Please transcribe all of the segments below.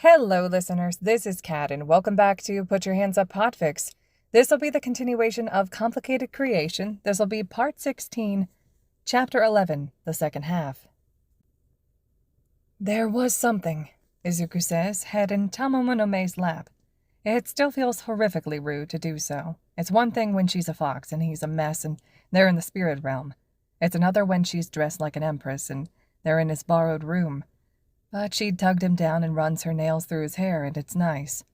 Hello, listeners. This is Kat, and welcome back to Put Your Hands Up Podfics. This will be the continuation of Complicated Creation. This will be Part 16, Chapter 11, the second half. There was something, Izuku says, head in Tamomono's lap. It still feels horrifically rude to do so. It's one thing when she's a fox and he's a mess and they're in the spirit realm. It's another when she's dressed like an empress and they're in his borrowed room. But she tugged him down and runs her nails through his hair, and it's nice.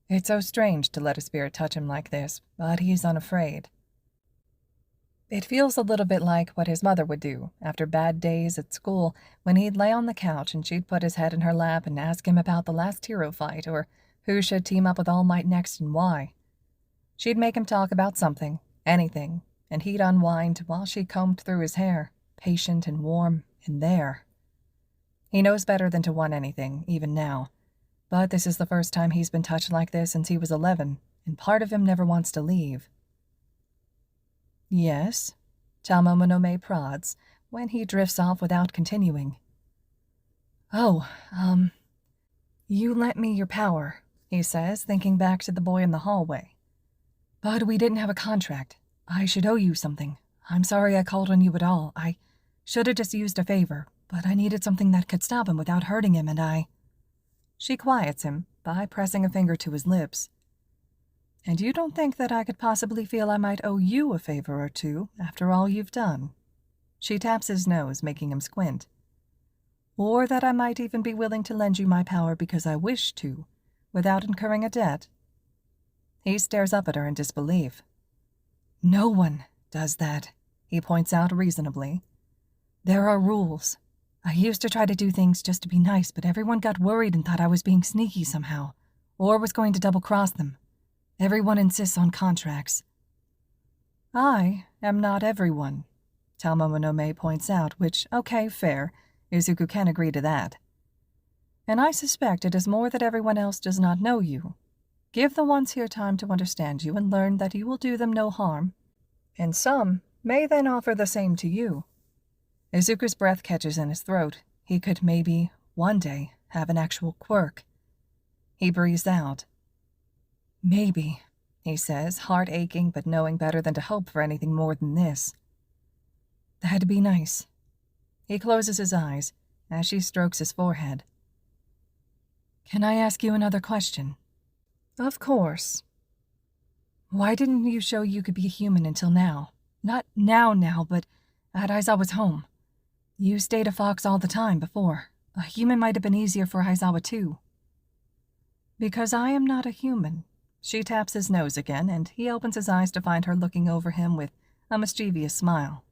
It's so strange to let a spirit touch him like this, but he's unafraid. It feels a little bit like what his mother would do after bad days at school, when he'd lay on the couch and she'd put his head in her lap and ask him about the last hero fight or who should team up with All Might next and why. She'd make him talk about something, anything, and he'd unwind while she combed through his hair, patient and warm and there. He knows better than to want anything, even now. But this is the first time he's been touched like this since he was 11, and part of him never wants to leave. Yes, Tamomono prods, when he drifts off without continuing. Oh, you lent me your power, he says, thinking back to the boy in the hallway. But we didn't have a contract. I should owe you something. I'm sorry I called on you at all. I should have just used a favor. But I needed something that could stop him without hurting him, and She quiets him by pressing a finger to his lips. And you don't think that I could possibly feel I might owe you a favor or two after all you've done? She taps his nose, making him squint. Or that I might even be willing to lend you my power because I wish to, without incurring a debt? He stares up at her in disbelief. No one does that, he points out reasonably. There are rules. I used to try to do things just to be nice, but everyone got worried and thought I was being sneaky somehow, or was going to double-cross them. Everyone insists on contracts. I am not everyone, Tamomono points out, which, okay, fair, Izuku can agree to that. And I suspect it is more that everyone else does not know you. Give the ones here time to understand you and learn that you will do them no harm, and some may then offer the same to you. Izuku's breath catches in his throat. He could maybe, one day, have an actual quirk. He breathes out. Maybe, he says, heart aching but knowing better than to hope for anything more than this. That'd be nice. He closes his eyes as she strokes his forehead. Can I ask you another question? Of course. Why didn't you show you could be a human until now? Not now, but at Aizawa's home. You stayed a fox all the time before. A human might have been easier for Aizawa too. Because I am not a human. She taps his nose again, and he opens his eyes to find her looking over him with a mischievous smile.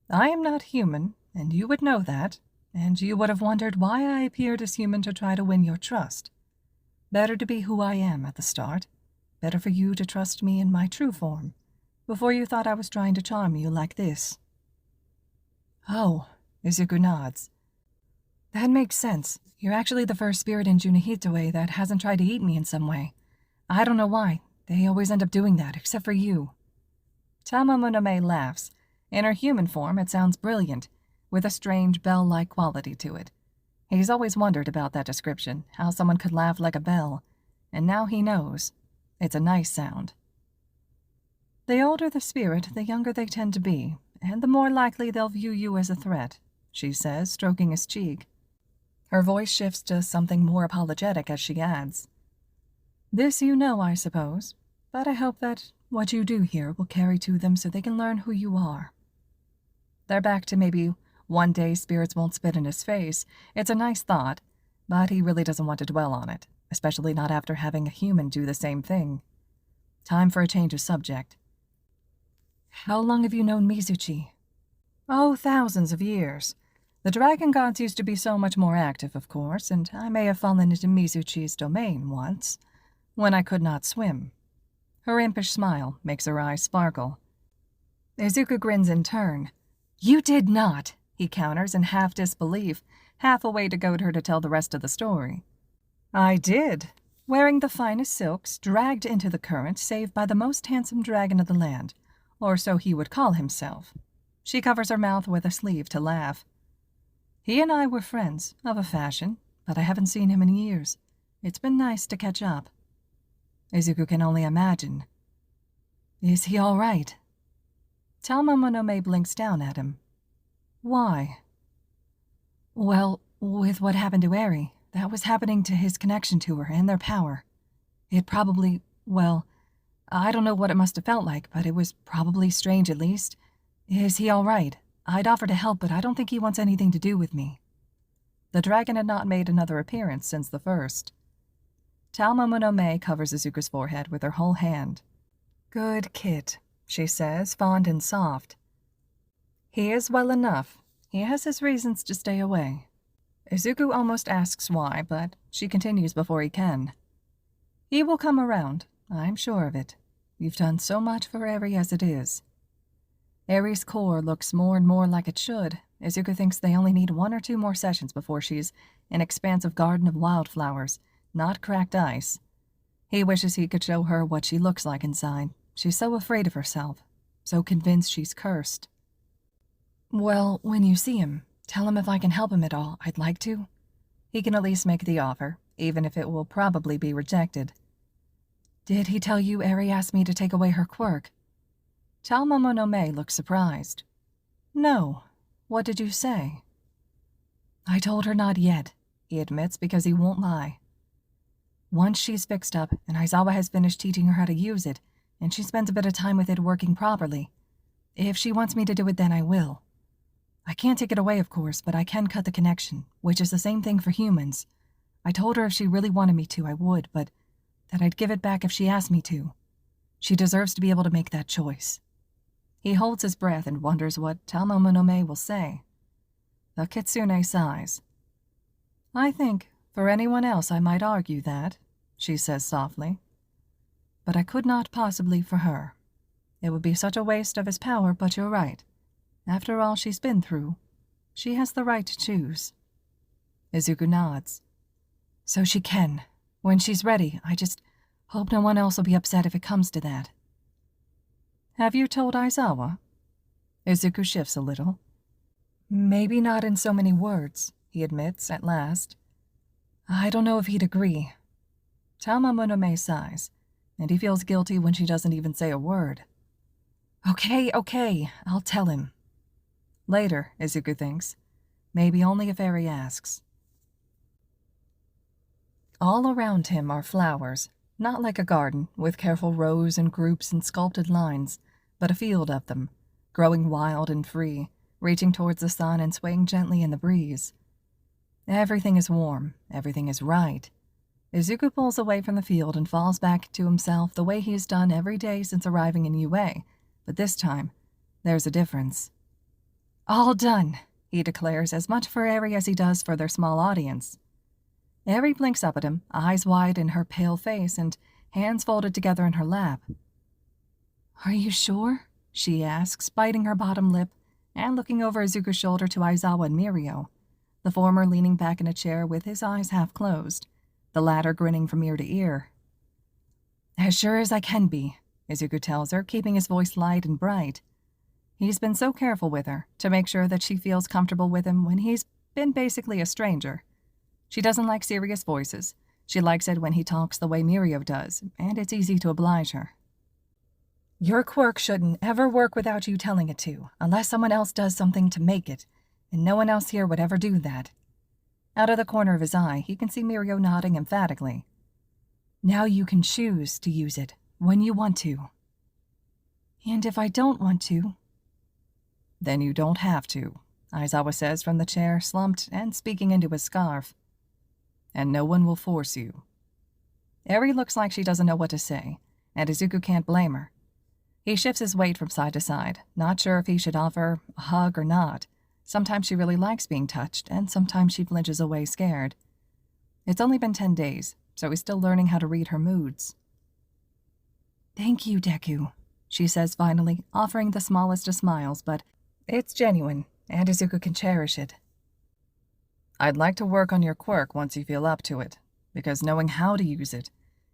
I am not human, and you would know that, and you would have wondered why I appeared as human to try to win your trust. Better to be who I am at the start. Better for you to trust me in my true form, before you thought I was trying to charm you like this. Oh, Izuku nods. That makes sense. You're actually the first spirit in Junihitoe that hasn't tried to eat me in some way. I don't know why. They always end up doing that, except for you. Tamomono laughs. In her human form, it sounds brilliant, with a strange bell-like quality to it. He's always wondered about that description, how someone could laugh like a bell, and now he knows. It's a nice sound. The older the spirit, the younger they tend to be, and the more likely they'll view you as a threat, she says, stroking his cheek. Her voice shifts to something more apologetic as she adds, This you know, I suppose, but I hope that what you do here will carry to them so they can learn who you are. They're back to maybe one day spirits won't spit in his face. It's a nice thought, but he really doesn't want to dwell on it, especially not after having a human do the same thing. Time for a change of subject. How long have you known Mizuchi? Oh, thousands of years. The dragon gods used to be so much more active, of course, and I may have fallen into Mizuchi's domain once, when I could not swim. Her impish smile makes her eyes sparkle. Izuku grins in turn. You did not, he counters in half disbelief, half a way to goad her to tell the rest of the story. I did, wearing the finest silks, dragged into the current, saved by the most handsome dragon of the land, or so he would call himself. She covers her mouth with a sleeve to laugh. He and I were friends, of a fashion, but I haven't seen him in years. It's been nice to catch up." Izuku can only imagine. "Is he all right?" Tamomono blinks down at him. "Why?" "Well, with what happened to Eri, that was happening to his connection to her and their power. It probably, well, I don't know what it must have felt like, but it was probably strange at least. Is he all right? I'd offer to help, but I don't think he wants anything to do with me." The dragon had not made another appearance since the first. Tamomono covers Izuku's forehead with her whole hand. "Good kid," she says, fond and soft. "He is well enough. He has his reasons to stay away." Izuku almost asks why, but she continues before he can. "He will come around. I'm sure of it. You've done so much for Eri as it is." Eri's core looks more and more like it should. Izuku thinks they only need 1 or 2 more sessions before she's an expansive garden of wildflowers, not cracked ice. He wishes he could show her what she looks like inside. She's so afraid of herself, so convinced she's cursed. "Well, when you see him, tell him if I can help him at all. I'd like to." He can at least make the offer, even if it will probably be rejected. "Did he tell you Eri asked me to take away her quirk?" Tamomono looks surprised. "No. What did you say?" "I told her not yet," he admits, because he won't lie. "Once she's fixed up and Aizawa has finished teaching her how to use it, and she spends a bit of time with it working properly. If she wants me to do it, then I will. I can't take it away, of course, but I can cut the connection, which is the same thing for humans. I told her if she really wanted me to, I would, but that I'd give it back if she asked me to. She deserves to be able to make that choice." He holds his breath and wonders what Tamomono will say. The kitsune sighs. "I think, for anyone else I might argue that," she says softly. "But I could not possibly for her. It would be such a waste of his power, but you're right. After all she's been through, she has the right to choose." Izuku nods. "So she can. When she's ready, I just hope no one else will be upset if it comes to that." "Have you told Aizawa?" Izuku shifts a little. "Maybe not in so many words," he admits at last. "I don't know if he'd agree." Tamomono sighs, and he feels guilty when she doesn't even say a word. Okay, I'll tell him." Later, Izuku thinks. Maybe only if Eri asks. All around him are flowers, not like a garden, with careful rows and groups and sculpted lines, but a field of them, growing wild and free, reaching towards the sun and swaying gently in the breeze. Everything is warm, everything is right. Izuku pulls away from the field and falls back to himself the way he's done every day since arriving in UA, but this time, there's a difference. "All done," he declares, as much for Eri as he does for their small audience. Eri blinks up at him, eyes wide in her pale face and hands folded together in her lap. "Are you sure?" she asks, biting her bottom lip and looking over Izuku's shoulder to Aizawa and Mirio, the former leaning back in a chair with his eyes half closed, the latter grinning from ear to ear. "As sure as I can be," Izuku tells her, keeping his voice light and bright. He's been so careful with her to make sure that she feels comfortable with him when he's been basically a stranger. She doesn't like serious voices. She likes it when he talks the way Mirio does, and it's easy to oblige her. "Your quirk shouldn't ever work without you telling it to, unless someone else does something to make it, and no one else here would ever do that." Out of the corner of his eye, he can see Mirio nodding emphatically. "Now you can choose to use it when you want to." "And if I don't want to?" "Then you don't have to," Aizawa says from the chair, slumped and speaking into his scarf. "And no one will force you." Eri looks like she doesn't know what to say, and Izuku can't blame her. He shifts his weight from side to side, not sure if he should offer a hug or not. Sometimes she really likes being touched, and sometimes she flinches away scared. It's only been 10 days, so he's still learning how to read her moods. "Thank you, Deku," she says finally, offering the smallest of smiles, but it's genuine, and Izuku can cherish it. "I'd like to work on your quirk once you feel up to it, because knowing how to use it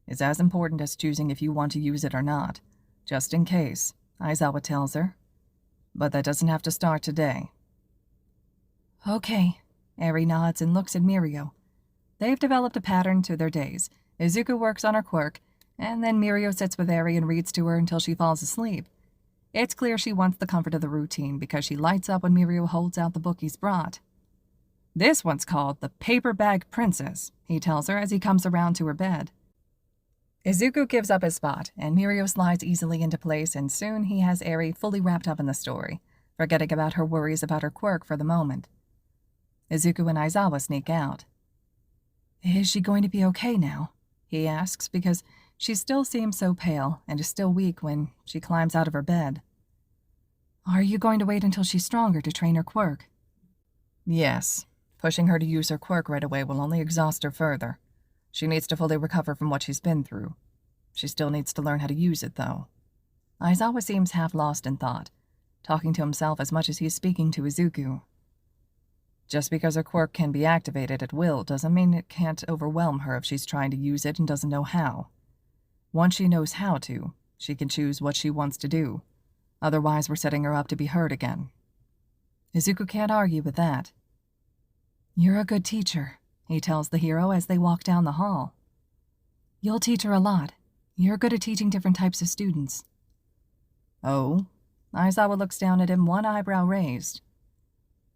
is as important as choosing if you want to use it or not, just in case," Aizawa tells her. "But that doesn't have to start today." "Okay," Eri nods and looks at Mirio. They've developed a pattern to their days. Izuku works on her quirk, and then Mirio sits with Eri and reads to her until she falls asleep. It's clear she wants the comfort of the routine because she lights up when Mirio holds out the book he's brought. "This one's called The Paper Bag Princess," he tells her as he comes around to her bed. Izuku gives up his spot, and Mirio slides easily into place, and soon he has Eri fully wrapped up in the story, forgetting about her worries about her quirk for the moment. Izuku and Aizawa sneak out. "Is she going to be okay now?" he asks, because she still seems so pale and is still weak when she climbs out of her bed. "Are you going to wait until she's stronger to train her quirk?" "Yes. Pushing her to use her quirk right away will only exhaust her further. She needs to fully recover from what she's been through. She still needs to learn how to use it, though." Aizawa seems half lost in thought, talking to himself as much as he is speaking to Izuku. Just because her quirk can be activated at will doesn't mean it can't overwhelm her if she's trying to use it and doesn't know how. Once she knows how to, she can choose what she wants to do. Otherwise, we're setting her up to be hurt again. Izuku can't argue with that. "You're a good teacher," he tells the hero as they walk down the hall. "You'll teach her a lot. You're good at teaching different types of students." "Oh?" Aizawa looks down at him, one eyebrow raised.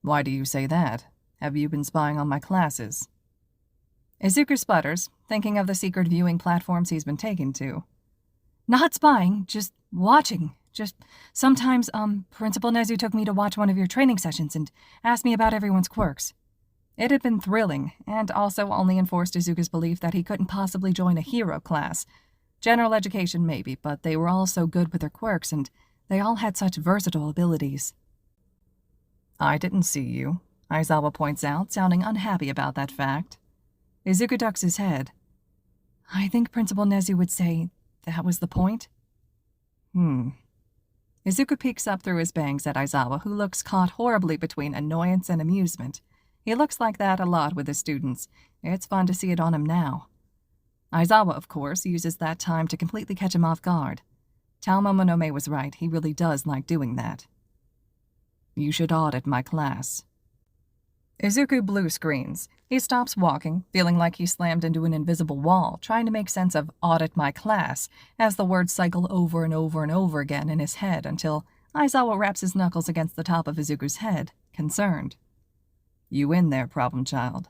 "Why do you say that? Have you been spying on my classes?" Izuku sputters, thinking of the secret viewing platforms he's been taken to. "Not spying, just watching. Just sometimes, Principal Nezu took me to watch one of your training sessions and asked me about everyone's quirks." It had been thrilling, and also only enforced Izuku's belief that he couldn't possibly join a hero class. General education maybe, but they were all so good with their quirks, and they all had such versatile abilities. "I didn't see you," Aizawa points out, sounding unhappy about that fact. Izuku ducks his head. "I think Principal Nezu would say that was the point." Izuku peeks up through his bangs at Aizawa, who looks caught horribly between annoyance and amusement. He looks like that a lot with his students. It's fun to see it on him now. Aizawa, of course, uses that time to completely catch him off guard. Tamomono was right, he really does like doing that. "You should audit my class." Izuku blue screens. He stops walking, feeling like he slammed into an invisible wall, trying to make sense of "audit my class" as the words cycle over and over and over again in his head until Aizawa wraps his knuckles against the top of Izuku's head, concerned. "You in there, problem child?"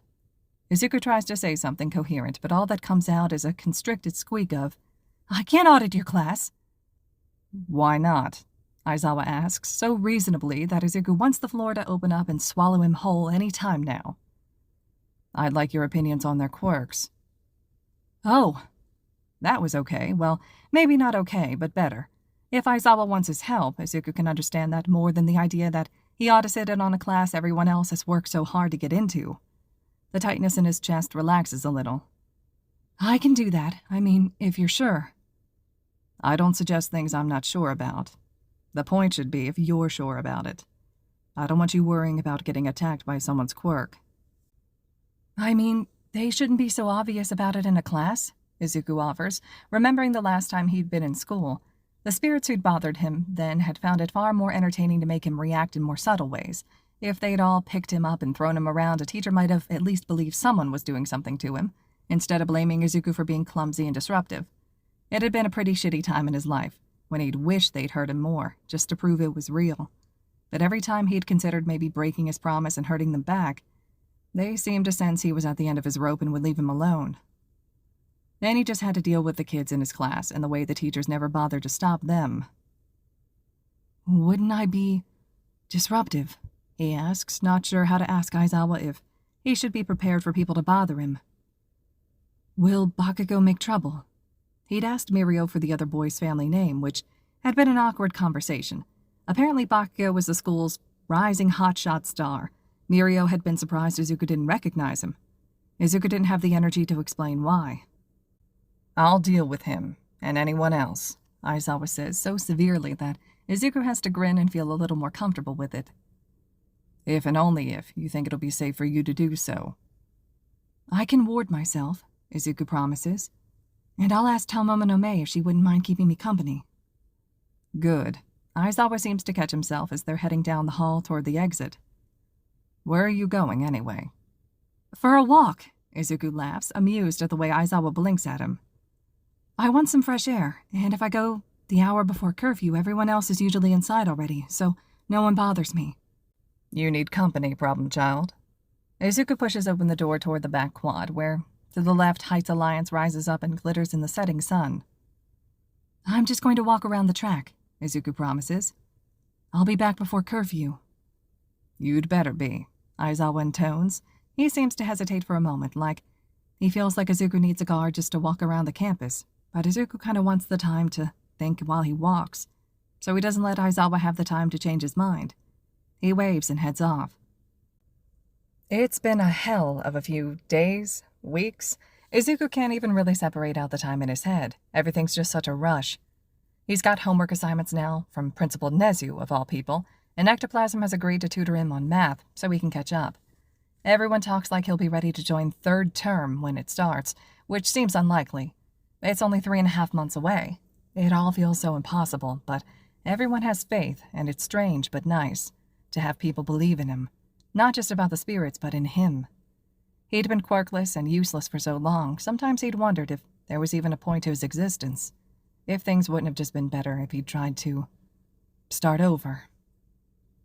Izuku tries to say something coherent, but all that comes out is a constricted squeak of, "I can't audit your class." "Why not?" Aizawa asks, so reasonably that Izuku wants the floor to open up and swallow him whole any time now. "I'd like your opinions on their quirks." "Oh." That was okay. Well, maybe not okay, but better. If Aizawa wants his help, Izuku can understand that more than the idea that he ought to sit in on a class everyone else has worked so hard to get into. The tightness in his chest relaxes a little. "I can do that. I mean, if you're sure." "I don't suggest things I'm not sure about. The point should be if you're sure about it. I don't want you worrying about getting attacked by someone's quirk." "I mean, they shouldn't be so obvious about it in a class," Izuku offers, remembering the last time he'd been in school. The spirits who'd bothered him then had found it far more entertaining to make him react in more subtle ways. If they'd all picked him up and thrown him around, a teacher might have at least believed someone was doing something to him, instead of blaming Izuku for being clumsy and disruptive. It had been a pretty shitty time in his life, when he'd wished they'd hurt him more, just to prove it was real. But every time he'd considered maybe breaking his promise and hurting them back, they seemed to sense he was at the end of his rope and would leave him alone. Then he just had to deal with the kids in his class and the way the teachers never bothered to stop them. "Wouldn't I be disruptive?" he asks, not sure how to ask Aizawa if he should be prepared for people to bother him. "Will Bakugo make trouble?" He'd asked Mirio for the other boy's family name, which had been an awkward conversation. Apparently Bakugo was the school's rising hotshot star. Mirio had been surprised Izuku didn't recognize him. Izuku didn't have the energy to explain why. "I'll deal with him, and anyone else," Aizawa says so severely that Izuku has to grin and feel a little more comfortable with it. "If and only if you think it'll be safe for you to do so." "I can ward myself," Izuku promises. "And I'll ask Tamomono if she wouldn't mind keeping me company." "Good." Aizawa seems to catch himself as they're heading down the hall toward the exit. "Where are you going, anyway?" "For a walk," Izuku laughs, amused at the way Aizawa blinks at him. I want some fresh air, and if I go the hour before curfew, everyone else is usually inside already, so no one bothers me. You need company, problem child. Izuku pushes open the door toward the back quad, where, to the left, Heights Alliance rises up and glitters in the setting sun. I'm just going to walk around the track, Izuku promises. I'll be back before curfew. You'd better be, Aizawa intones. He seems to hesitate for a moment, like he feels like Izuku needs a guard just to walk around the campus, but Izuku kind of wants the time to think while he walks, so he doesn't let Aizawa have the time to change his mind. He waves and heads off. It's been a hell of a few days, weeks. Izuku can't even really separate out the time in his head. Everything's just such a rush. He's got homework assignments now, from Principal Nezu, of all people, and Ectoplasm has agreed to tutor him on math so he can catch up. Everyone talks like he'll be ready to join third term when it starts, which seems unlikely. It's only 3.5 months away. It all feels so impossible, but everyone has faith, and it's strange but nice to have people believe in him. Not just about the spirits, but in him. He'd been quirkless and useless for so long, sometimes he'd wondered if there was even a point to his existence. If things wouldn't have just been better if he'd tried to start over.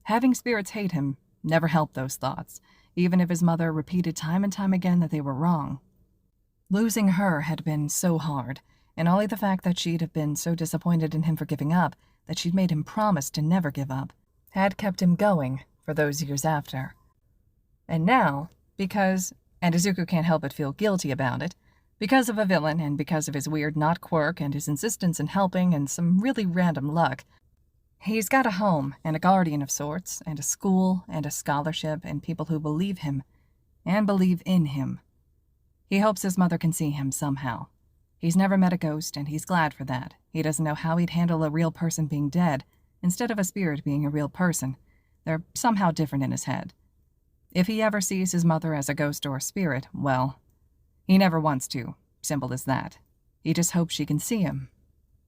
Having spirits hate him never helped those thoughts, even if his mother repeated time and time again that they were wrong. Losing her had been so hard, and only the fact that she'd have been so disappointed in him for giving up, that she'd made him promise to never give up, had kept him going for those years after. And now, because, and Izuku can't help but feel guilty about it, because of a villain and because of his weird not quirk and his insistence in helping and some really random luck, he's got a home and a guardian of sorts, and a school and a scholarship and people who believe him and believe in him. He hopes his mother can see him somehow. He's never met a ghost, and he's glad for that. He doesn't know how he'd handle a real person being dead, instead of a spirit being a real person. They're somehow different in his head. If he ever sees his mother as a ghost or a spirit, well, he never wants to. Simple as that. He just hopes she can see him.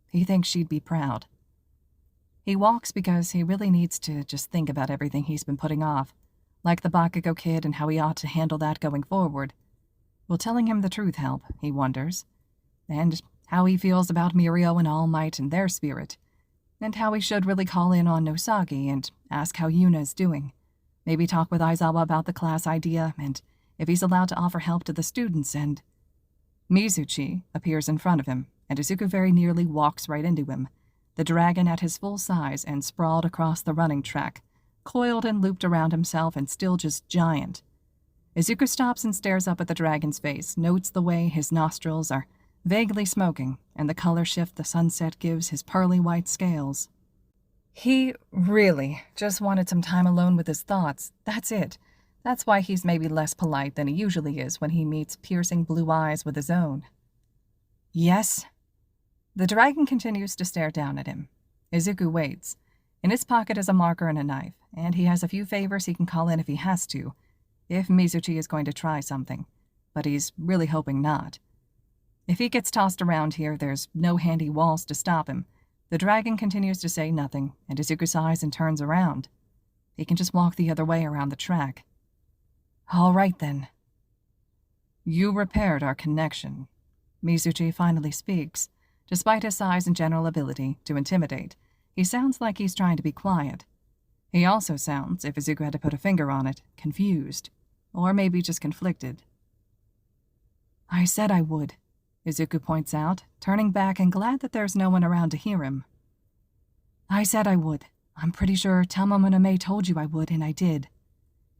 He thinks she'd be proud. He walks because he really needs to just think about everything he's been putting off, like the Bakugo kid and how he ought to handle that going forward. Will telling him the truth help, he wonders? And how he feels about Mirio and All Might and their spirit, and how he should really call in on Nosagi and ask how Yuna is doing. Maybe talk with Aizawa about the class idea, and if he's allowed to offer help to the students, and... Mizuchi appears in front of him, and Izuku very nearly walks right into him, the dragon at his full size and sprawled across the running track, coiled and looped around himself and still just giant. Izuku stops and stares up at the dragon's face, notes the way his nostrils are vaguely smoking, and the color shift the sunset gives his pearly white scales. He really just wanted some time alone with his thoughts. That's it. That's why he's maybe less polite than he usually is when he meets piercing blue eyes with his own. Yes? The dragon continues to stare down at him. Izuku waits. In his pocket is a marker and a knife, and he has a few favors he can call in if he has to, if Mizuchi is going to try something, but he's really hoping not. If he gets tossed around here, there's no handy walls to stop him. The dragon continues to say nothing, and Izuku sighs and turns around. He can just walk the other way around the track. All right, then. You repaired our connection. Mizuchi finally speaks. Despite his size and general ability to intimidate, he sounds like he's trying to be quiet. He also sounds, if Izuku had to put a finger on it, confused. Or maybe just conflicted. I said I would, Izuku points out, turning back and glad that there's no one around to hear him. I said I would. I'm pretty sure Tamomono told you I would, and I did.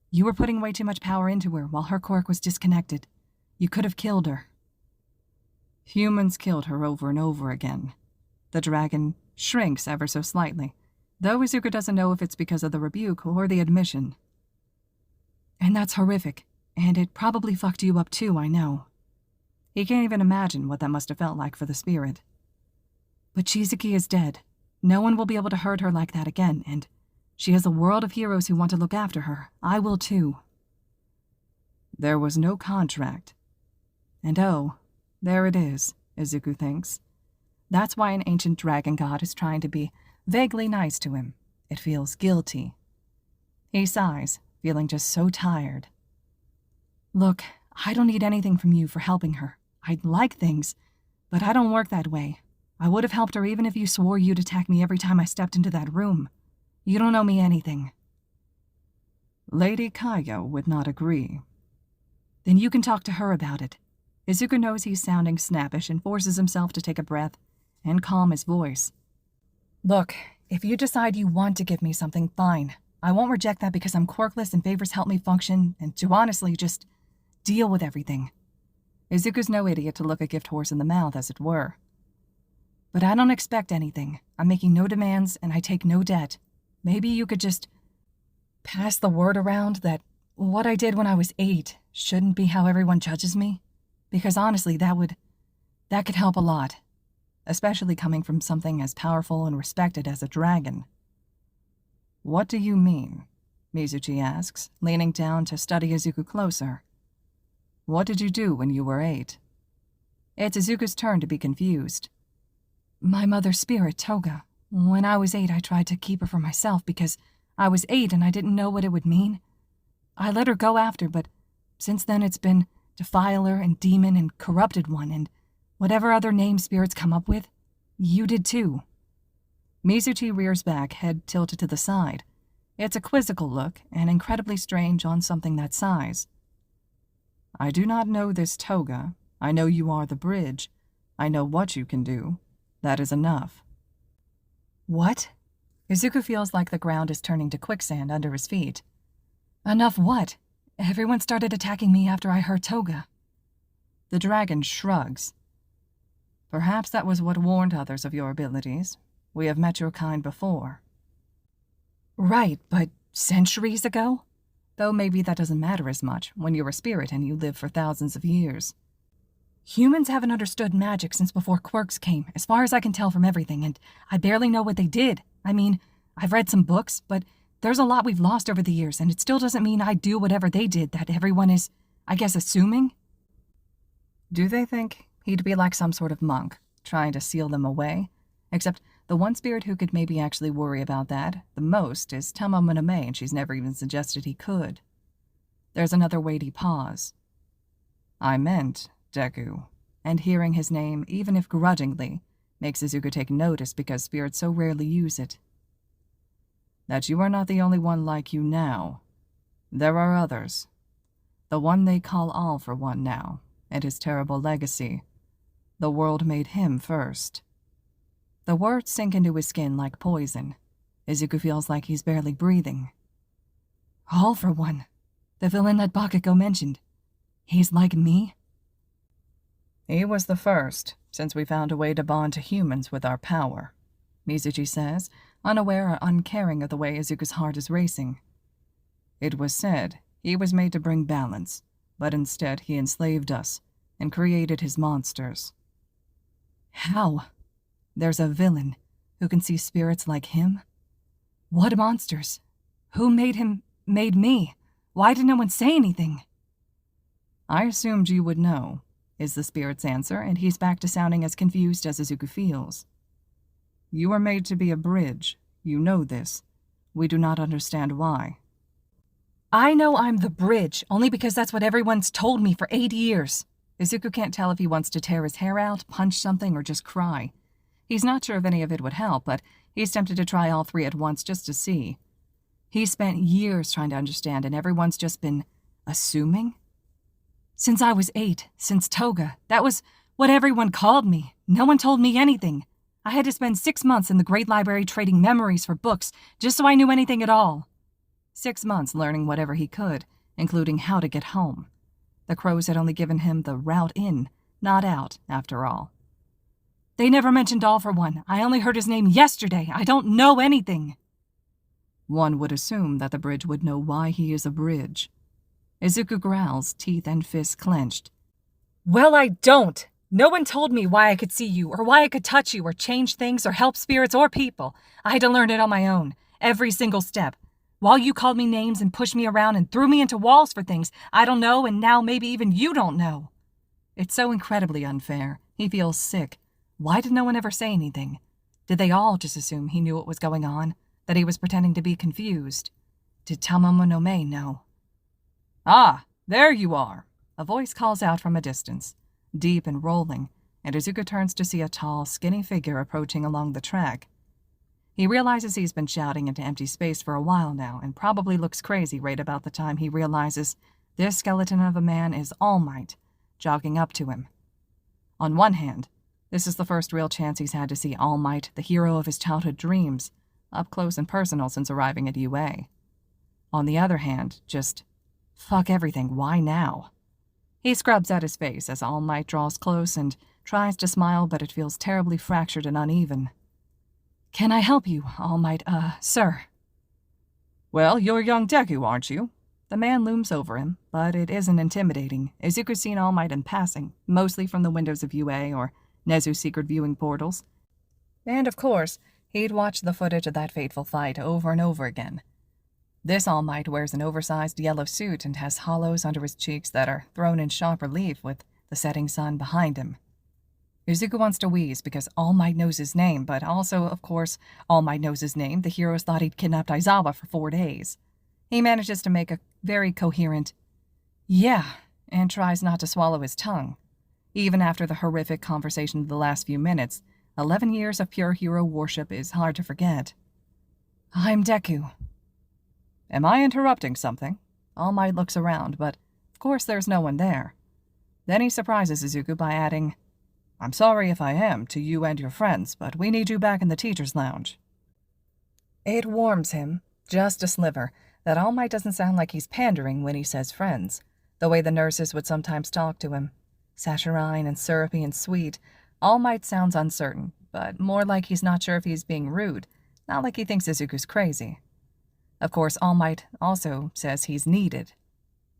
You were putting way too much power into her while her quirk was disconnected. You could have killed her. Humans killed her over and over again. The dragon shrinks ever so slightly, though Izuku doesn't know if it's because of the rebuke or the admission. And that's horrific, and it probably fucked you up too, I know. He can't even imagine what that must have felt like for the spirit. But Shizuki is dead. No one will be able to hurt her like that again, and she has a world of heroes who want to look after her. I will too. There was no contract. And oh, there it is, Izuku thinks. That's why an ancient dragon god is trying to be vaguely nice to him. It feels guilty. He sighs, feeling just so tired. Look, I don't need anything from you for helping her. I'd like things, but I don't work that way. I would have helped her even if you swore you'd attack me every time I stepped into that room. You don't owe me anything." Lady Kaio would not agree. "Then you can talk to her about it." Izuku knows he's sounding snappish and forces himself to take a breath and calm his voice. "Look, if you decide you want to give me something, fine. I won't reject that because I'm quirkless and favors help me function and to honestly just deal with everything." Izuku's no idiot to look a gift horse in the mouth, as it were. "But I don't expect anything. I'm making no demands and I take no debt. Maybe you could just pass the word around that what I did when I was 8 shouldn't be how everyone judges me? Because honestly, that could help a lot. Especially coming from something as powerful and respected as a dragon." "What do you mean?" Mizuchi asks, leaning down to study Izuku closer. "What did you do when you were 8? It's Izuku's turn to be confused. "My mother's spirit, Toga. When I was 8, I tried to keep her for myself because I was 8 and I didn't know what it would mean. I let her go after, but since then it's been Defiler and Demon and Corrupted One and whatever other name spirits come up with. You did too." Mizuchi rears back, head tilted to the side. It's a quizzical look and incredibly strange on something that size. "I do not know this Toga. I know you are the bridge. I know what you can do. That is enough." "What?" Izuku feels like the ground is turning to quicksand under his feet. "Enough what? Everyone started attacking me after I heard Toga." The dragon shrugs. "Perhaps that was what warned others of your abilities. We have met your kind before." "Right, but centuries ago? Though maybe that doesn't matter as much when you're a spirit and you live for thousands of years. Humans haven't understood magic since before quirks came, as far as I can tell from everything, and I barely know what they did. I mean, I've read some books, but there's a lot we've lost over the years, and it still doesn't mean I do whatever they did that everyone is, I guess, assuming." Do they think he'd be like some sort of monk, trying to seal them away? Except the one spirit who could maybe actually worry about that the most is Tamomono, and she's never even suggested he could. There's another weighty pause. "I meant Deku," and hearing his name, even if grudgingly, makes Izuku take notice because spirits so rarely use it. "That you are not the only one like you now. There are others. The one they call All for One now, and his terrible legacy. The world made him first." The words sink into his skin like poison. Izuku feels like he's barely breathing. "All for One? The villain that Bakugo mentioned. He's like me?" "He was the first, since we found a way to bond to humans with our power," Mizuchi says, unaware or uncaring of the way Izuku's heart is racing. "It was said he was made to bring balance, but instead he enslaved us and created his monsters." "How?" "There's a villain who can see spirits like him." "What monsters? Who made me? Why did no one say anything?" "I assumed you would know," is the spirit's answer, and he's back to sounding as confused as Izuku feels. "You were made to be a bridge. You know this. We do not understand why." "I know I'm the bridge, only because that's what everyone's told me for 8 years. Izuku can't tell if he wants to tear his hair out, punch something, or just cry. He's not sure if any of it would help, but he's tempted to try all three at once just to see. He's spent years trying to understand, and everyone's just been assuming. Since I was 8, since Toga, that was what everyone called me. No one told me anything. I had to spend 6 months in the Great Library trading memories for books, just so I knew anything at all. 6 months learning whatever he could, including how to get home. The crows had only given him the route in, not out, after all. They never mentioned All for One. I only heard his name yesterday. I don't know anything. One would assume that the bridge would know why he is a bridge. Izuku growls, teeth and fists clenched. Well, I don't. No one told me why I could see you, or why I could touch you, or change things, or help spirits or people. I had to learn it on my own, every single step. While you called me names and pushed me around and threw me into walls for things I don't know, and now maybe even you don't know. It's so incredibly unfair. He feels sick. Why did no one ever say anything? Did they all just assume he knew what was going on? That he was pretending to be confused? Did Tamomono know? "Ah, there you are," A voice calls out from a distance, deep and rolling, and Izuku turns to see a tall, skinny figure approaching along the track. He realizes he's been shouting into empty space for a while now, and probably looks crazy right about the time he realizes this skeleton of a man is All Might, jogging up to him. On one hand, this is the first real chance he's had to see All Might, the hero of his childhood dreams, up close and personal since arriving at UA. On the other hand, just, fuck everything, why now? He scrubs at his face as All Might draws close and tries to smile, but it feels terribly fractured and uneven. "Can I help you, All Might, sir?" "Well, you're young Deku, aren't you?" The man looms over him, but it isn't intimidating. Izuku's seen All Might in passing, mostly from the windows of UA or Nezu's secret viewing portals. And of course, he'd watched the footage of that fateful fight over and over again. This All Might wears an oversized yellow suit and has hollows under his cheeks that are thrown in sharp relief with the setting sun behind him. Izuku wants to wheeze because All Might knows his name, but also, of course, All Might knows his name. The heroes thought he'd kidnapped Aizawa for 4 days. He manages to make a very coherent, "yeah," and tries not to swallow his tongue. Even after the horrific conversation of the last few minutes, 11 years of pure hero worship is hard to forget. "I'm Deku." "Am I interrupting something?" All Might looks around, but of course there's no one there. Then he surprises Izuku by adding, "I'm sorry if I am, to you and your friends, but we need you back in the teacher's lounge." It warms him, just a sliver, that All Might doesn't sound like he's pandering when he says friends, the way the nurses would sometimes talk to him. Saccharine and syrupy and sweet, All Might sounds uncertain, but more like he's not sure if he's being rude, not like he thinks Izuku's crazy. Of course, All Might also says he's needed.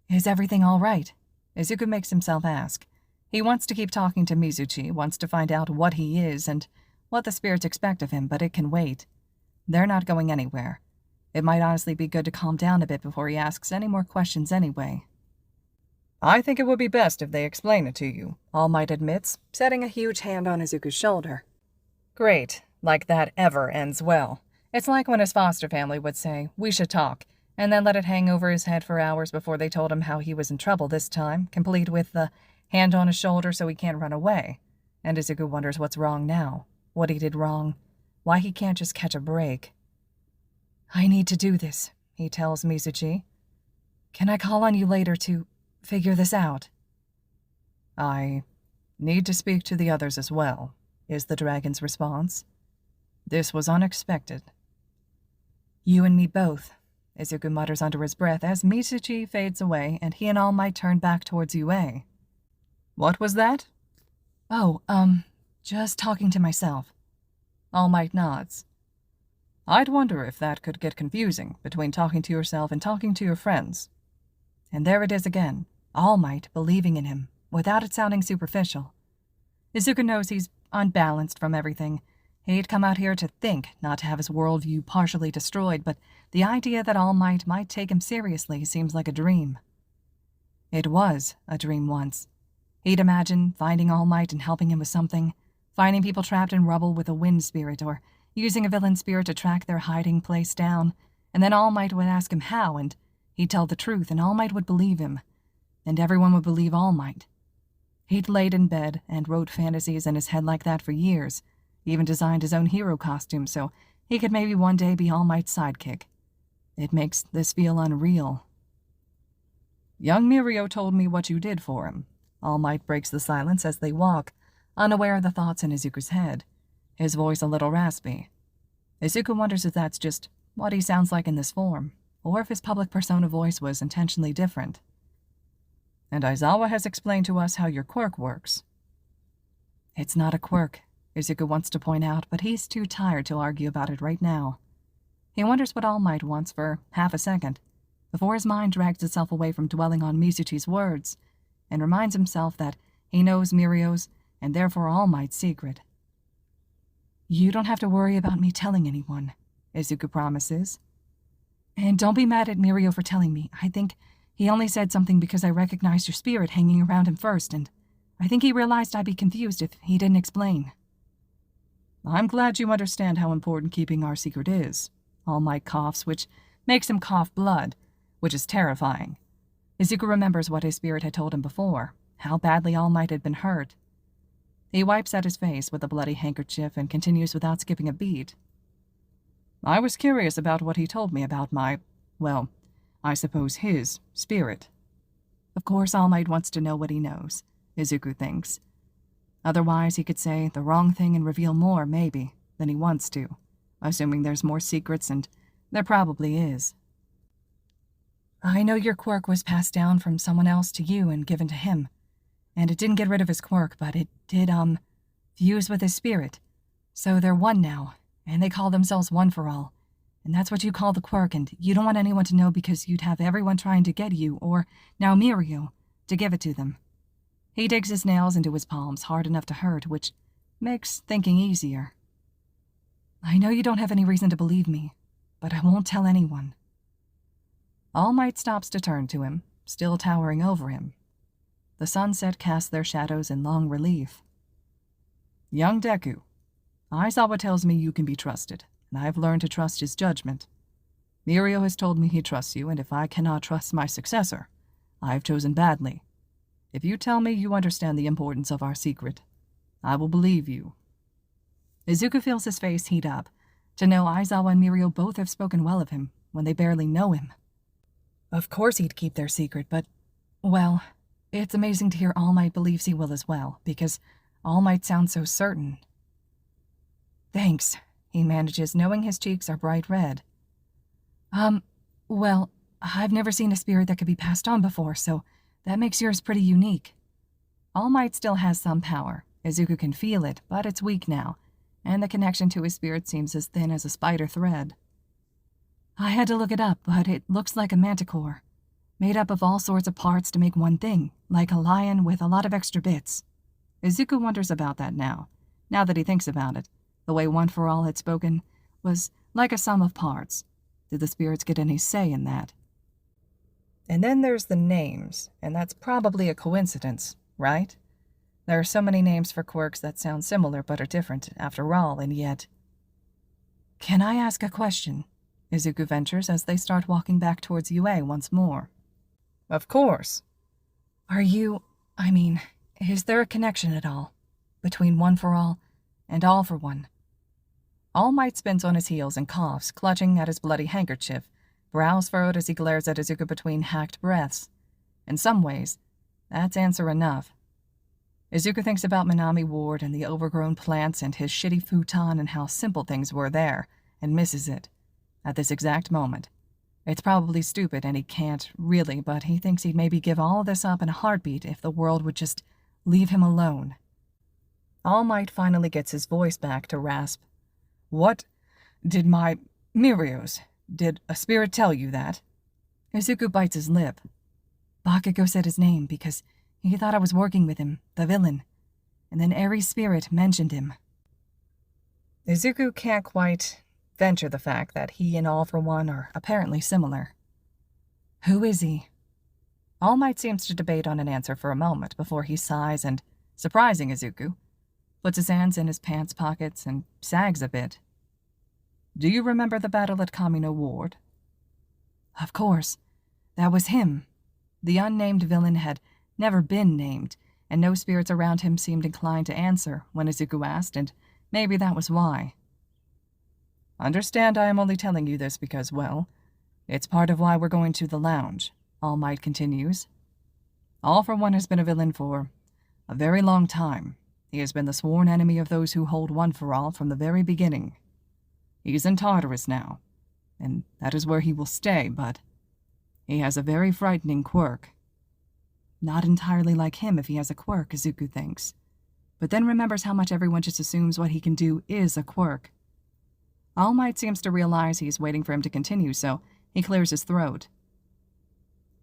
"Is everything all right?" Izuku makes himself ask. He wants to keep talking to Mizuchi, wants to find out what he is and what the spirits expect of him, but it can wait. They're not going anywhere. It might honestly be good to calm down a bit before he asks any more questions anyway. "I think it would be best if they explain it to you," All Might admits, setting a huge hand on Izuku's shoulder. "Great, like that ever ends well. It's like when his foster family would say, 'We should talk,' and then let it hang over his head for hours before they told him how he was in trouble this time, complete with the hand on his shoulder so he can't run away. And Izuku wonders what's wrong now, what he did wrong, why he can't just catch a break. "I need to do this," he tells Mizuchi. "Can I call on you later to figure this out?" "I need to speak to the others as well," is the dragon's response. "This was unexpected." "You and me both," Izuku mutters under his breath as Mizuchi fades away and he and All Might turn back towards UA. "What was that?" "Oh, just talking to myself." All Might nods. "I'd wonder if that could get confusing between talking to yourself and talking to your friends." And there it is again, All Might believing in him, without it sounding superficial. Izuku knows he's unbalanced from everything. He'd come out here to think, not to have his worldview partially destroyed, but the idea that All Might take him seriously seems like a dream. It was a dream once. He'd imagined finding All Might and helping him with something, finding people trapped in rubble with a wind spirit, or using a villain spirit to track their hiding place down, and then All Might would ask him how, and he'd tell the truth, and All Might would believe him, and everyone would believe All Might. He'd laid in bed and wrote fantasies in his head like that for years, even designed his own hero costume so he could maybe one day be All Might's sidekick. It makes this feel unreal. "Young Mirio told me what you did for him." All Might breaks the silence as they walk, unaware of the thoughts in Izuku's head, his voice a little raspy. Izuku wonders if that's just what he sounds like in this form, or if his public persona voice was intentionally different. "And Aizawa has explained to us how your quirk works." "It's not a quirk," Izuku wants to point out, but he's too tired to argue about it right now. He wonders what All Might wants for half a second, before his mind drags itself away from dwelling on Mizuchi's words, and reminds himself that he knows Mirio's, and therefore All Might's secret. "You don't have to worry about me telling anyone," Izuku promises. "And don't be mad at Mirio for telling me. I think he only said something because I recognized your spirit hanging around him first, and I think he realized I'd be confused if he didn't explain." "I'm glad you understand how important keeping our secret is." All Might coughs, which makes him cough blood, which is terrifying. Izuku remembers what his spirit had told him before, how badly All Might had been hurt. He wipes at his face with a bloody handkerchief and continues without skipping a beat. I was curious about what he told me about my, well, I suppose his, spirit. Of course, All Might wants to know what he knows, Izuku thinks. Otherwise, he could say the wrong thing and reveal more, maybe, than he wants to, assuming there's more secrets, and there probably is. I know your quirk was passed down from someone else to you and given to him, and it didn't get rid of his quirk, but it did, fuse with his spirit. So they're one now, and they call themselves One for All, and that's what you call the quirk, and you don't want anyone to know because you'd have everyone trying to get you, or now Mirio, to give it to them. He digs his nails into his palms hard enough to hurt, which makes thinking easier. I know you don't have any reason to believe me, but I won't tell anyone. All Might stops to turn to him, still towering over him. The sunset casts their shadows in long relief. Young Deku, Aizawa tells me you can be trusted, and I've learned to trust his judgment. Mirio has told me he trusts you, and if I cannot trust my successor, I've chosen badly. If you tell me you understand the importance of our secret, I will believe you. Izuku feels his face heat up, to know Aizawa and Mirio both have spoken well of him when they barely know him. Of course he'd keep their secret, but, well, it's amazing to hear All Might believes he will as well, because All Might sounds so certain. Thanks, he manages, knowing his cheeks are bright red. Well, I've never seen a spirit that could be passed on before, so that makes yours pretty unique. All Might still has some power. Izuku can feel it, but it's weak now, and the connection to his spirit seems as thin as a spider thread. I had to look it up, but it looks like a manticore, made up of all sorts of parts to make one thing, like a lion with a lot of extra bits. Izuku wonders about that now that he thinks about it. The way One for All had spoken was like a sum of parts. Did the spirits get any say in that? And then there's the names, and that's probably a coincidence, right? There are so many names for quirks that sound similar but are different, after all, and yet... Can I ask a question? Izuku ventures as they start walking back towards UA once more. Of course. Is there a connection at all between One for All and All for One? All Might spins on his heels and coughs, clutching at his bloody handkerchief, brows furrowed as he glares at Izuku between hacked breaths. In some ways, that's answer enough. Izuku thinks about Minami Ward and the overgrown plants and his shitty futon and how simple things were there, and misses it. At this exact moment. It's probably stupid and he can't, really, but he thinks he'd maybe give all of this up in a heartbeat if the world would just leave him alone. All Might finally gets his voice back to rasp. What did Mirio's, did a spirit tell you that? Izuku bites his lip. Bakugo said his name because he thought I was working with him, the villain, and then Aries' spirit mentioned him. Izuku can't quite venture the fact that he and All for One are apparently similar. Who is he? All Might seems to debate on an answer for a moment before he sighs and, surprising Izuku, puts his hands in his pants pockets and sags a bit. Do you remember the battle at Kamino Ward? Of course. That was him. The unnamed villain had never been named, and no spirits around him seemed inclined to answer when Izuku asked, and maybe that was why. Understand I am only telling you this because, well, it's part of why we're going to the lounge, All Might continues. All for One has been a villain for a very long time. He has been the sworn enemy of those who hold One for All from the very beginning. He's in Tartarus now, and that is where he will stay, but he has a very frightening quirk. Not entirely like him if he has a quirk, Izuku thinks, but then remembers how much everyone just assumes what he can do is a quirk. All Might seems to realize he's waiting for him to continue, so he clears his throat.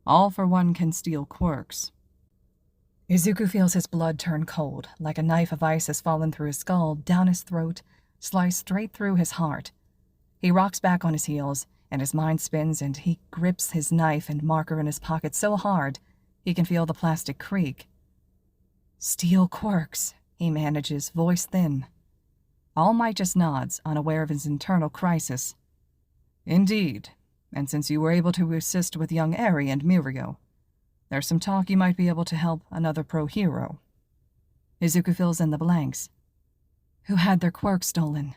All for One can steal quirks. Izuku feels his blood turn cold, like a knife of ice has fallen through his skull, down his throat, sliced straight through his heart. He rocks back on his heels, and his mind spins, and he grips his knife and marker in his pocket so hard he can feel the plastic creak. Steal quirks, he manages, voice thin. All Might just nods, unaware of his internal crisis. Indeed, and since you were able to assist with young Eri and Mirio, There's some talk you might be able to help another pro-hero. Izuku fills in the blanks. Who had their quirk stolen?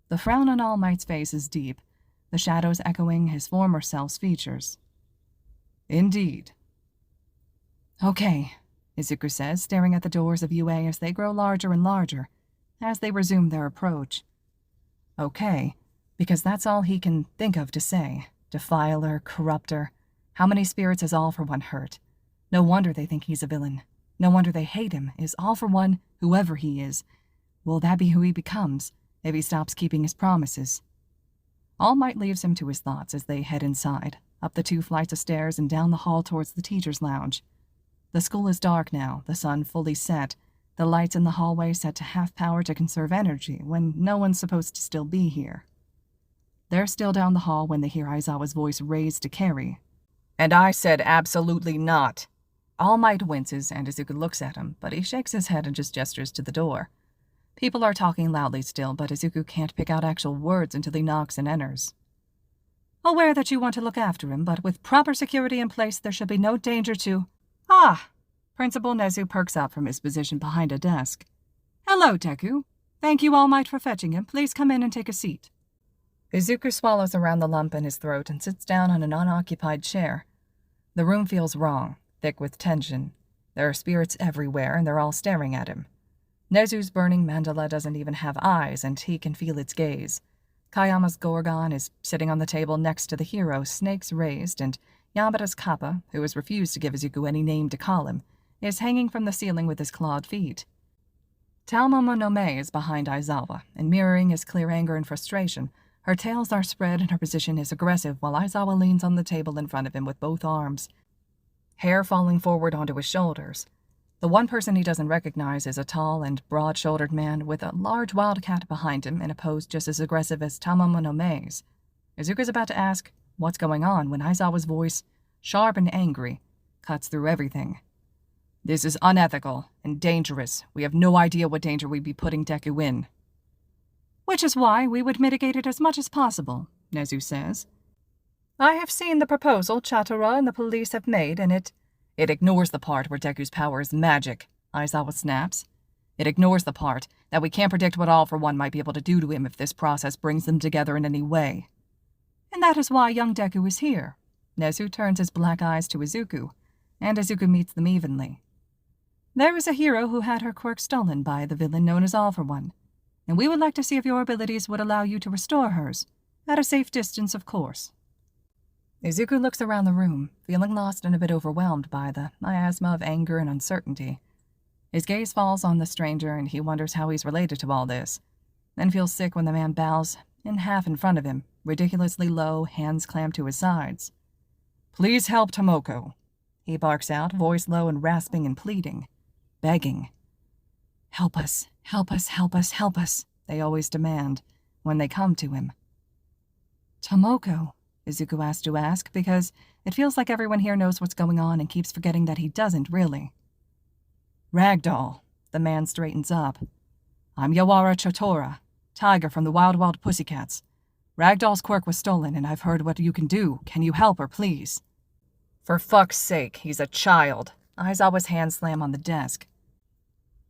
The frown on All Might's face is deep, the shadows echoing his former self's features. Indeed. Okay, Izuku says, staring at the doors of UA as they grow larger and larger, as they resume their approach. Okay, because that's all he can think of to say. Defiler, corrupter. How many spirits has All for One hurt? No wonder they think he's a villain. No wonder they hate him. Is All for One, whoever he is, will that be who he becomes if he stops keeping his promises? All Might leaves him to his thoughts as they head inside, up the 2 flights of stairs and down the hall towards the teacher's lounge. The school is dark now, the sun fully set, the lights in the hallway set to half power to conserve energy when no one's supposed to still be here. They're still down the hall when they hear Aizawa's voice raised to Carrie. And I said absolutely not. All Might winces and Izuku looks at him, but he shakes his head and just gestures to the door. People are talking loudly still, but Izuku can't pick out actual words until he knocks and enters. Aware that you want to look after him, but with proper security in place, there should be no danger to... Ah! Principal Nezu perks up from his position behind a desk. Hello, Deku. Thank you, All Might, for fetching him. Please come in and take a seat. Izuku swallows around the lump in his throat and sits down on an unoccupied chair. The room feels wrong, thick with tension. There are spirits everywhere, and they're all staring at him. Nezu's burning mandala doesn't even have eyes, and he can feel its gaze. Kayama's Gorgon is sitting on the table next to the hero, snakes raised, and Yamada's Kappa, who has refused to give Izuku any name to call him, is hanging from the ceiling with his clawed feet. Tamomono is behind Aizawa, and mirroring his clear anger and frustration, her tails are spread and her position is aggressive while Aizawa leans on the table in front of him with both arms, hair falling forward onto his shoulders. The one person he doesn't recognize is a tall and broad-shouldered man with a large wildcat behind him in a pose just as aggressive as Tamomono's. Izuku's about to ask what's going on when Aizawa's voice, sharp and angry, cuts through everything. This is unethical and dangerous. We have no idea what danger we'd be putting Deku in. Which is why we would mitigate it as much as possible, Nezu says. I have seen the proposal Chatora and the police have made, and it ignores the part where Deku's power is magic, Aizawa snaps. It ignores the part that we can't predict what All for One might be able to do to him if this process brings them together in any way. And that is why young Deku is here. Nezu turns his black eyes to Izuku, and Izuku meets them evenly. There is a hero who had her quirk stolen by the villain known as All for One, and we would like to see if your abilities would allow you to restore hers, at a safe distance, of course. Izuku looks around the room, feeling lost and a bit overwhelmed by the miasma of anger and uncertainty. His gaze falls on the stranger, and he wonders how he's related to all this, then feels sick when the man bows in half in front of him, ridiculously low, hands clamped to his sides. Please help Tomoko, he barks out, voice low and rasping and pleading, begging. Help us, help us, help us, help us, they always demand, when they come to him. Tomoko, Izuku has to ask, because it feels like everyone here knows what's going on and keeps forgetting that he doesn't really. Ragdoll, the man straightens up. I'm Yawara Chotora, tiger from the Wild Wild Pussycats. Ragdoll's quirk was stolen, and I've heard what you can do. Can you help her, please? For fuck's sake, he's a child. Aizawa's hands slam on the desk.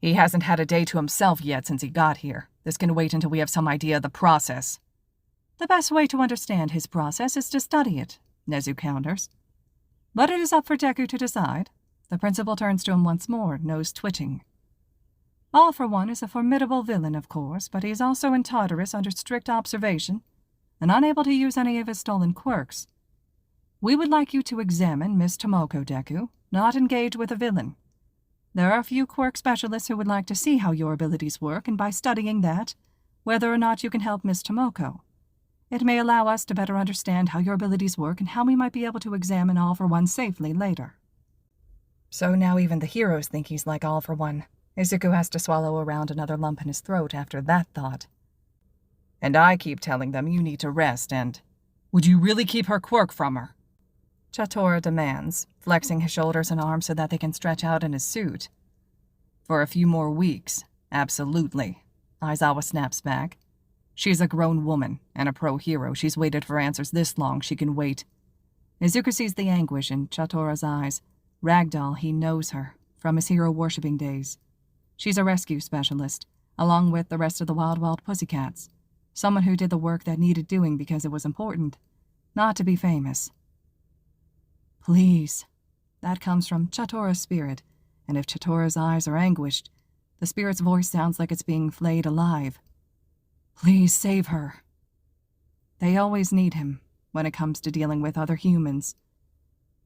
He hasn't had a day to himself yet since he got here. This can wait until we have some idea of the process. The best way to understand his process is to study it, Nezu counters. But it is up for Deku to decide. The principal turns to him once more, nose twitching. All for One is a formidable villain, of course, but he's also in Tartarus under strict observation, and unable to use any of his stolen quirks. We would like you to examine Miss Tomoko, Deku, not engage with a villain. There are a few quirk specialists who would like to see how your abilities work, and by studying that, whether or not you can help Miss Tomoko. It may allow us to better understand how your abilities work and how we might be able to examine All for One safely later. So now even the heroes think he's like All for One. Izuku has to swallow around another lump in his throat after that thought. And I keep telling them you need to rest and... Would you really keep her quirk from her? Chatora demands, flexing his shoulders and arms so that they can stretch out in his suit. For a few more weeks, absolutely, Aizawa snaps back. She's a grown woman and a pro-hero. She's waited for answers this long. She can wait. Izuku sees the anguish in Chatora's eyes. Ragdoll, he knows her, from his hero-worshipping days. She's a rescue specialist, along with the rest of the Wild Pussycats. Someone who did the work that needed doing because it was important, not to be famous. Please. That comes from Chatora's spirit, and if Chatora's eyes are anguished, the spirit's voice sounds like it's being flayed alive. Please save her. They always need him when it comes to dealing with other humans.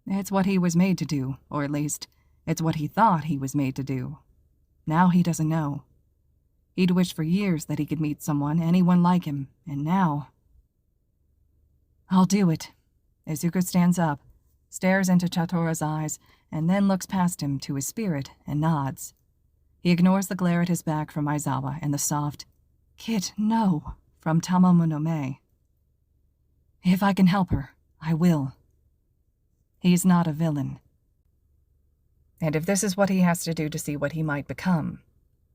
It's what he was made to do, or at least, it's what he thought he was made to do. Now he doesn't know. He'd wished for years that he could meet anyone like him, and now... I'll do it. Izuku stands up, stares into Chatora's eyes, and then looks past him to his spirit and nods. He ignores the glare at his back from Aizawa and the soft, "Kit, no," from Tamomono. If I can help her, I will. He's not a villain. And if this is what he has to do to see what he might become,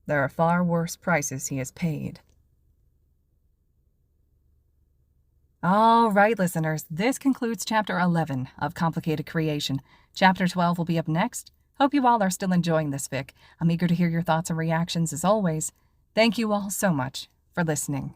there are far worse prices he has paid. All right, listeners, this concludes Chapter 11 of Complicated Creation. Chapter 12 will be up next. Hope you all are still enjoying this fic. I'm eager to hear your thoughts and reactions as always. Thank you all so much for listening.